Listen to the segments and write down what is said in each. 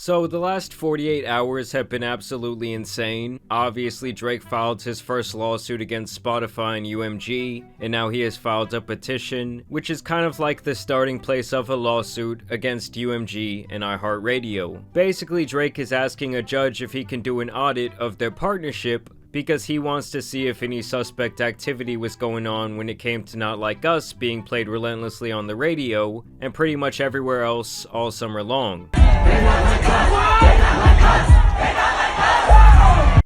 So the last 48 hours have been absolutely insane. Obviously, Drake filed his first lawsuit against Spotify and UMG, and now he has filed a petition, which is kind of like the starting place of a lawsuit against UMG and iHeartRadio. Basically, Drake is asking a judge if he can do an audit of their partnership because he wants to see if any suspect activity was going on when it came to Not Like Us being played relentlessly on the radio and pretty much everywhere else all summer long.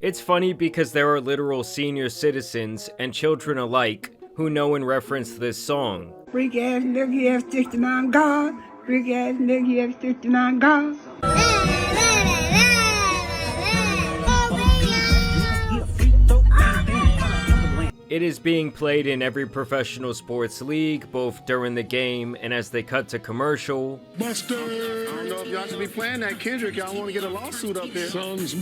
It's funny because there are literal senior citizens and children alike who know and reference this song. Freak ass nigga, you have 69 God. Freak ass nigga, you have 69 God. It is being played in every professional sports league, both during the game and as they cut to commercial. Buster! I don't know if y'all should be playing that Kendrick. Y'all want to get a lawsuit up there. Songs.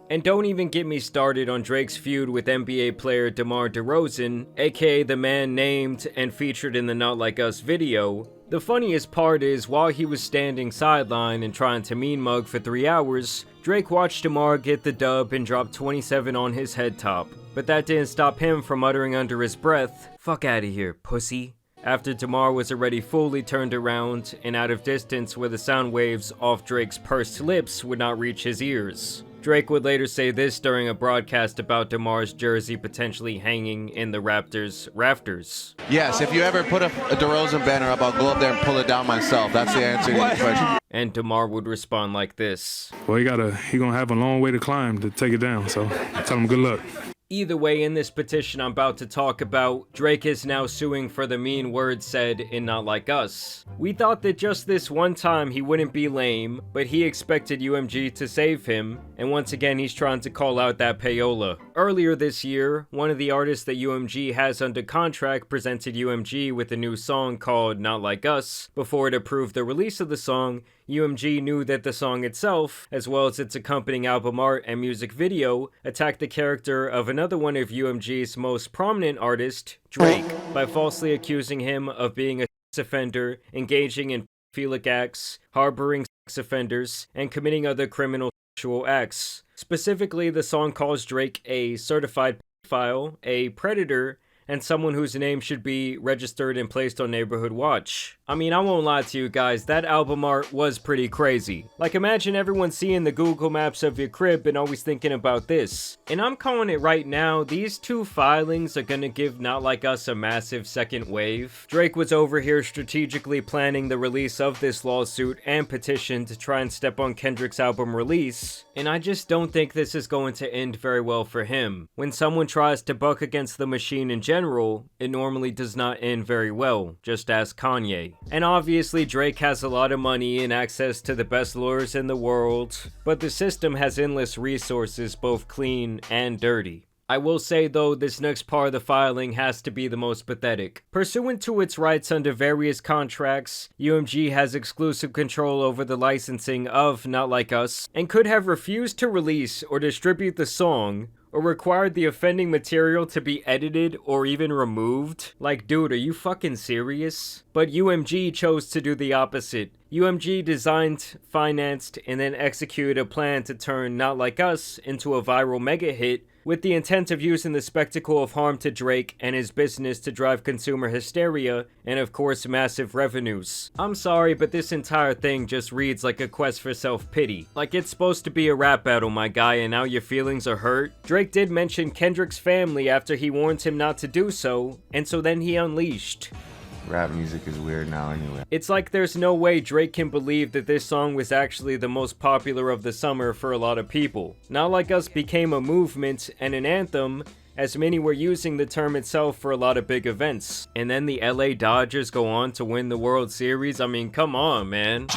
And don't even get me started on Drake's feud with NBA player DeMar DeRozan, aka the man named and featured in the Not Like Us video. The funniest part is, while he was standing sideline and trying to mean mug for 3 hours, Drake watched DeMar get the dub and drop 27 on his head top. But that didn't stop him from uttering under his breath, "Fuck outta here, pussy," after DeMar was already fully turned around and out of distance where the sound waves off Drake's pursed lips would not reach his ears. Drake would later say this during a broadcast about DeMar's jersey potentially hanging in the Raptors' rafters. Yes, if you ever put a DeRozan banner up, I'll go up there and pull it down myself. That's the answer to your question. And DeMar would respond like this. Well, he gonna have a long way to climb to take it down, so tell him good luck. Either way, in this petition I'm about to talk about, Drake is now suing for the mean words said in Not Like Us. We thought that just this one time he wouldn't be lame, but he expected UMG to save him, and once again he's trying to call out that payola. Earlier this year, one of the artists that UMG has under contract presented UMG with a new song called Not Like Us. Before it approved the release of the song, UMG knew that the song itself, as well as its accompanying album art and music video, attacked the character of another one of UMG's most prominent artists, Drake, by falsely accusing him of being a sex offender, engaging in pedophilic acts, harboring sex offenders, and committing other criminal sexual acts. Specifically, the song calls Drake a certified pedophile, a predator, and someone whose name should be registered and placed on Neighborhood Watch. I mean, I won't lie to you guys, that album art was pretty crazy. Like, imagine everyone seeing the Google Maps of your crib and always thinking about this. And I'm calling it right now, these two filings are gonna give Not Like Us a massive second wave. Drake was over here strategically planning the release of this lawsuit and petition to try and step on Kendrick's album release, and I just don't think this is going to end very well for him. When someone tries to buck against the machine in general, it normally does not end very well, just ask Kanye. And obviously Drake has a lot of money and access to the best lawyers in the world, but the system has endless resources, both clean and dirty. I will say though, this next part of the filing has to be the most pathetic. Pursuant to its rights under various contracts, UMG has exclusive control over the licensing of Not Like Us, and could have refused to release or distribute the song, or required the offending material to be edited or even removed. Like, dude, are you fucking serious? But UMG chose to do the opposite. UMG designed, financed, and then executed a plan to turn Not Like Us into a viral mega hit, with the intent of using the spectacle of harm to Drake and his business to drive consumer hysteria and of course massive revenues. I'm sorry, but this entire thing just reads like a quest for self-pity. Like it's supposed to be a rap battle, my guy, and now your feelings are hurt? Drake did mention Kendrick's family after he warned him not to do so, and so then he unleashed. Rap music is weird now anyway. It's like there's no way Drake can believe that this song was actually the most popular of the summer for a lot of people. Not Like Us became a movement and an anthem, as many were using the term itself for a lot of big events. And then the LA Dodgers go on to win the World Series. I mean, come on, man.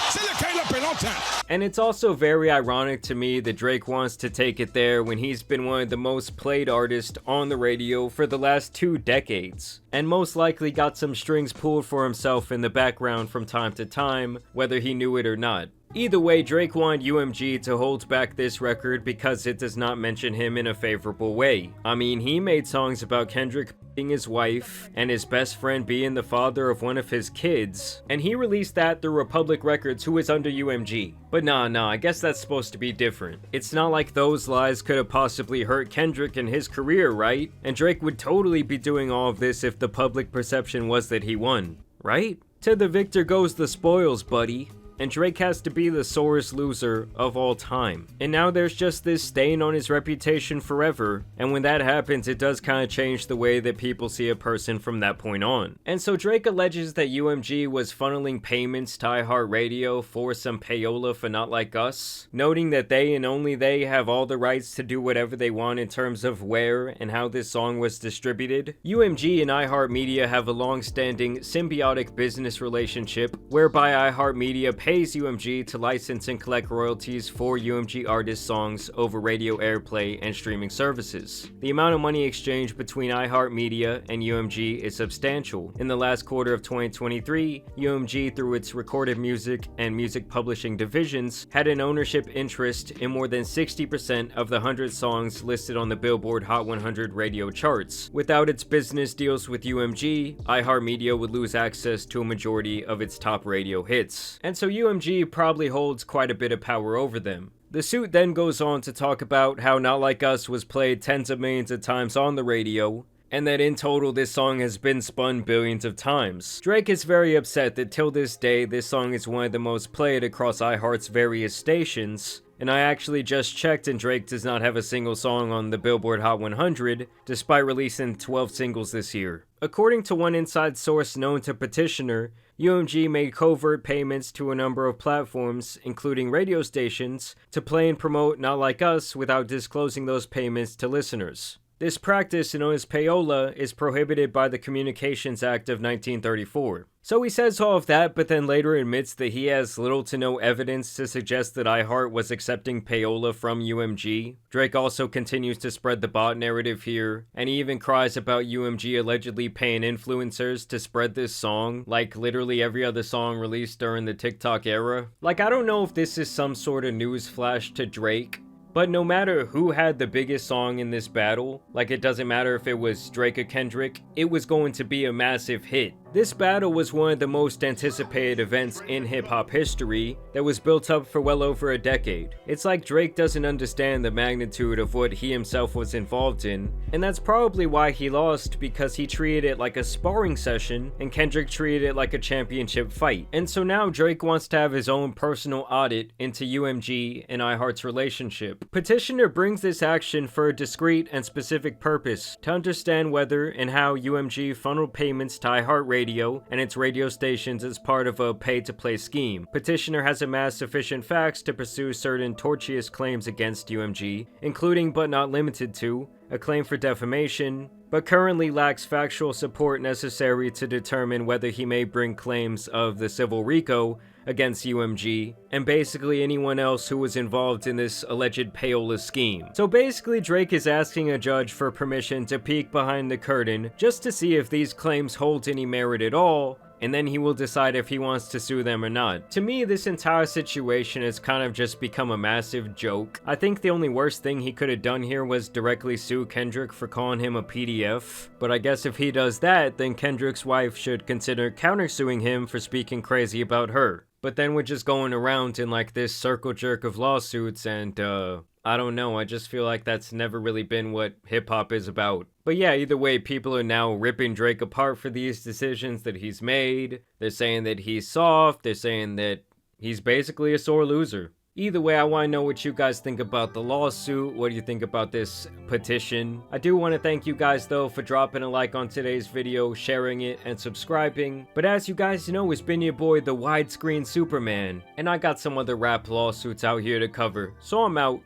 And it's also very ironic to me that Drake wants to take it there when he's been one of the most played artists on the radio for the last 2 decades, and most likely got some strings pulled for himself in the background from time to time, whether he knew it or not. Either way, Drake wanted UMG to hold back this record because it does not mention him in a favorable way. I mean, he made songs about Kendrick being his wife and his best friend being the father of one of his kids, and he released that through Republic Records, who is under UMG. But nah, I guess that's supposed to be different. It's not like those lies could have possibly hurt Kendrick in his career, right? And Drake would totally be doing all of this if the public perception was that he won, right? To the victor goes the spoils, buddy. And Drake has to be the sorest loser of all time. And now there's just this stain on his reputation forever, and when that happens, it does kind of change the way that people see a person from that point on. And so Drake alleges that UMG was funneling payments to iHeartRadio for some payola for Not Like Us, noting that they and only they have all the rights to do whatever they want in terms of where and how this song was distributed. UMG and iHeartMedia have a long-standing symbiotic business relationship whereby iHeartMedia pays UMG to license and collect royalties for UMG artist songs over radio airplay and streaming services. The amount of money exchanged between iHeartMedia and UMG is substantial. In the last quarter of 2023, UMG, through its recorded music and music publishing divisions, had an ownership interest in more than 60% of the 100 songs listed on the Billboard Hot 100 radio charts. Without its business deals with UMG, iHeartMedia would lose access to a majority of its top radio hits. And so UMG probably holds quite a bit of power over them. The suit then goes on to talk about how Not Like Us was played tens of millions of times on the radio, and that in total this song has been spun billions of times. Drake is very upset that till this day this song is one of the most played across iHeart's various stations, and I actually just checked and Drake does not have a single song on the Billboard Hot 100, despite releasing 12 singles this year. According to one inside source known to Petitioner, UMG made covert payments to a number of platforms, including radio stations, to play and promote Not Like Us without disclosing those payments to listeners. This practice, known as payola, is prohibited by the Communications Act of 1934. So he says all of that, but then later admits that he has little to no evidence to suggest that iHeart was accepting payola from UMG. Drake also continues to spread the bot narrative here, and he even cries about UMG allegedly paying influencers to spread this song, like literally every other song released during the TikTok era. Like, I don't know if this is some sort of news flash to Drake, but no matter who had the biggest song in this battle, like it doesn't matter if it was Drake or Kendrick, it was going to be a massive hit. This battle was one of the most anticipated events in hip-hop history that was built up for well over a decade. It's like Drake doesn't understand the magnitude of what he himself was involved in, and that's probably why he lost, because he treated it like a sparring session and Kendrick treated it like a championship fight. And so now Drake wants to have his own personal audit into UMG and iHeart's relationship. Petitioner brings this action for a discrete and specific purpose, to understand whether and how UMG funneled payments to iHeartRadio and its radio stations as part of a pay-to-play scheme. Petitioner has amassed sufficient facts to pursue certain tortious claims against UMG, including but not limited to a claim for defamation, but currently lacks factual support necessary to determine whether he may bring claims of the civil RICO against UMG, and basically anyone else who was involved in this alleged payola scheme. So basically Drake is asking a judge for permission to peek behind the curtain just to see if these claims hold any merit at all, and then he will decide if he wants to sue them or not. To me, this entire situation has kind of just become a massive joke. I think the only worst thing he could have done here was directly sue Kendrick for calling him a PDF, but I guess if he does that, then Kendrick's wife should consider countersuing him for speaking crazy about her. But then we're just going around in like this circle jerk of lawsuits, and I don't know, I just feel like that's never really been what hip-hop is about. But yeah, either way, people are now ripping Drake apart for these decisions that he's made. They're saying that he's soft, they're saying that he's basically a sore loser. Either way, I want to know what you guys think about the lawsuit. What do you think about this petition? I do want to thank you guys though for dropping a like on today's video, sharing it, and subscribing. But as you guys know, it's been your boy, the Widescreen Superman, and I got some other rap lawsuits out here to cover. So I'm out.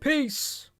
Peace!